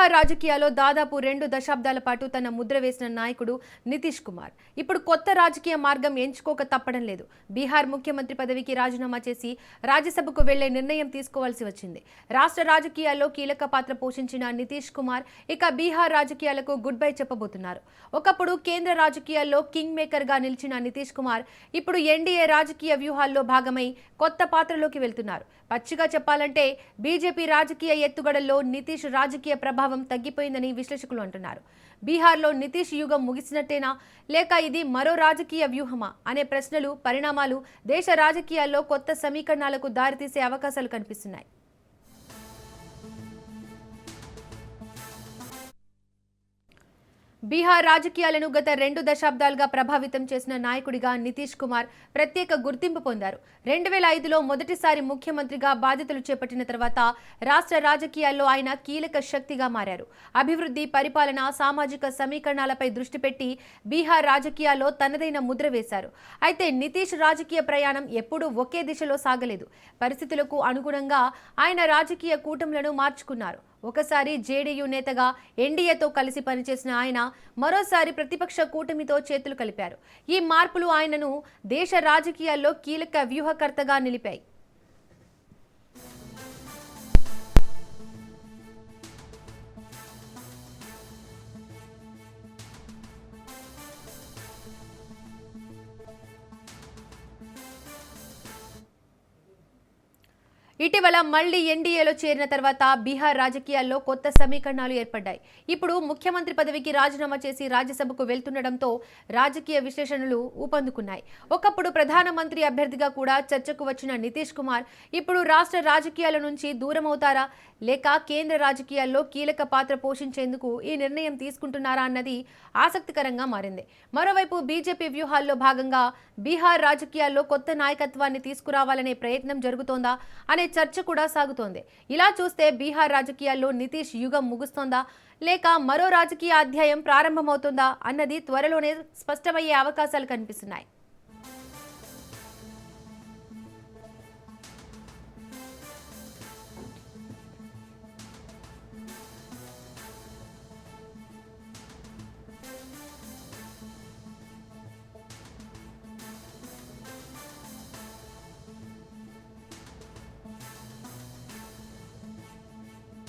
బీహార్ రాజకీయాల్లో దాదాపు 2 దశాబ్దాల పాటు తన ముద్ర వేసిన నాయకుడు నితీష్ కుమార్ ఇప్పుడు కొత్త రాజకీయ మార్గం ఎంచుకోక తప్పడం లేదు. బీహార్ ముఖ్యమంత్రి పదవికి రాజీనామా చేసి రాజ్యసభకు వెళ్లే నిర్ణయం తీసుకోవాల్సి వచ్చింది. రాష్ట్ర రాజకీయాల్లో కీలక పాత్ర పోషించిన నితీష్ కుమార్ ఇక బీహార్ రాజకీయాలకు గుడ్ బై చెప్పబోతున్నారు. ఒకప్పుడు కేంద్ర రాజకీయాల్లో కింగ్ మేకర్ గా నిలిచిన నితీష్ కుమార్ ఇప్పుడు ఎన్డీఏ రాజకీయ వ్యూహాల్లో భాగమై కొత్త పాత్రలోకి వెళ్తున్నారు. పచ్చిగా చెప్పాలంటే బీజేపీ రాజకీయ ఎత్తుగడల్లో నితీష్ రాజకీయ ప్రభావం తగ్గిపోయిందని విశ్లేషకులు అంటున్నారు. బీహార్లో నితీష్ యుగం ముగిసినట్టేనా, లేక ఇది మరో రాజకీయ వ్యూహమా అనే ప్రశ్నలు, పరిణామాలు దేశ రాజకీయాల్లో కొత్త సమీకరణాలకు దారితీసే అవకాశాలు కనిపిస్తున్నాయి. బీహార్ రాజకీయాలను గత 2 దశాబ్దాలుగా ప్రభావితం చేసిన నాయకుడిగా నితీష్ కుమార్ ప్రత్యేక గుర్తింపు పొందారు. 2005లో మొదటిసారి ముఖ్యమంత్రిగా బాధ్యతలు చేపట్టిన తర్వాత రాష్ట్ర రాజకీయాల్లో ఆయన కీలక శక్తిగా మారారు. అభివృద్ధి, పరిపాలన, సామాజిక సమీకరణాలపై దృష్టి పెట్టి బీహార్ రాజకీయాల్లో తనదైన ముద్ర వేశారు. అయితే నితీష్ రాజకీయ ప్రయాణం ఎప్పుడూ ఒకే దిశలో సాగలేదు. పరిస్థితులకు అనుగుణంగా ఆయన రాజకీయ కూటములను మార్చుకున్నారు. ఒకసారి జేడీయూ నేతగా ఎన్డీఏతో కలిసి పనిచేసిన ఆయన మరోసారి ప్రతిపక్ష కూటమితో చేతులు కలిపారు. ఈ మార్పులు ఆయనను దేశ రాజకీయాల్లో కీలక వ్యూహకర్తగా నిలిపాయి. ఇటీవల మళ్లీ ఎన్డీఏలో చేరిన తర్వాత బీహార్ రాజకీయాల్లో కొత్త సమీకరణాలు ఏర్పడ్డాయి. ఇప్పుడు ముఖ్యమంత్రి పదవికి రాజీనామా చేసి రాజ్యసభకు వెళ్తుండటంతో రాజకీయ విశ్లేషణలు ఊపందుకున్నాయి. ఒకప్పుడు ప్రధానమంత్రి అభ్యర్థిగా కూడా చర్చకు వచ్చిన నితీష్ కుమార్ ఇప్పుడు రాష్ట్ర రాజకీయాల నుంచి దూరమవుతారా, లేక కేంద్ర రాజకీయాల్లో కీలక పాత్ర పోషించేందుకు ఈ నిర్ణయం తీసుకుంటున్నారా అన్నది ఆసక్తికరంగా మారింది. మరోవైపు బీజేపీ వ్యూహాల్లో భాగంగా బీహార్ రాజకీయాల్లో కొత్త నాయకత్వాన్ని తీసుకురావాలనే ప్రయత్నం జరుగుతోందా అనే చర్చ కూడా సాగుతోంది. ఇలా చూస్తే బీహార్ రాజకీయాల్లో నితీష్ యుగం ముగుస్తోందా, లేక మరో రాజకీయ అధ్యాయం ప్రారంభమవుతుందా అన్నది త్వరలోనే స్పష్టమయ్యే అవకాశాలు కనిపిస్తున్నాయి.